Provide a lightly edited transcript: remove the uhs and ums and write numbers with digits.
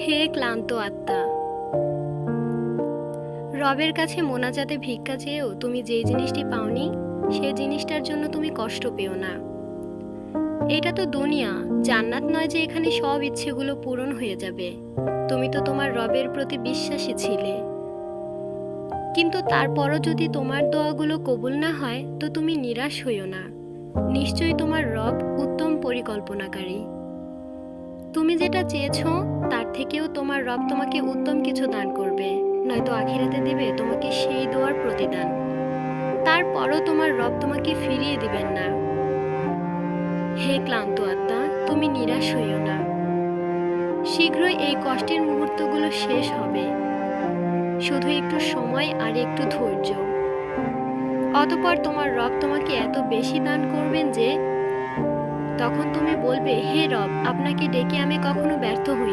হে ক্লান্ত আত্মা, রবের কাছে মোনাজাতে ভিক্ষা চেয়েও তুমি যে জিনিসটি পাওনি, সে জিনিসটার জন্য তুমি কষ্ট পেও না। এটা তো দুনিয়া, জান্নাত নয় যে এখানে সব ইচ্ছেগুলো পূরণ হয়ে যাবে। তুমি তো তোমার রবের প্রতি বিশ্বাসী ছিলে, কিন্তু তারপরও যদি তোমার দোয়াগুলো কবুল না হয় তো তুমি নিরাশ হইও না। নিশ্চয়ই তোমার রব উত্তম পরিকল্পনাকারী। তুমি যেটা চেয়েছো তার থেকেও তোমার রব তোমাকে উত্তম কিছু দান করবে, নয়তো আখিরাতে দেবে তোমাকে সেই দোয়ার প্রতিদান। তারপরও তোমার রব তোমাকে ফিরিয়ে দিবেন না। হে ক্লান্ত আত্মা, তুমি নিরাশ হইও না। শীঘ্রই এই কষ্টের মুহূর্তগুলো শেষ হবে। শুধু একটু সময় আর একটু ধৈর্য। অতঃপর তোমার রব তোমাকে এত বেশি দান করবেন যে তখন তুমি বলবে, হে রব, আপনাকে ডেকে আমি কখনো ব্যর্থ হই।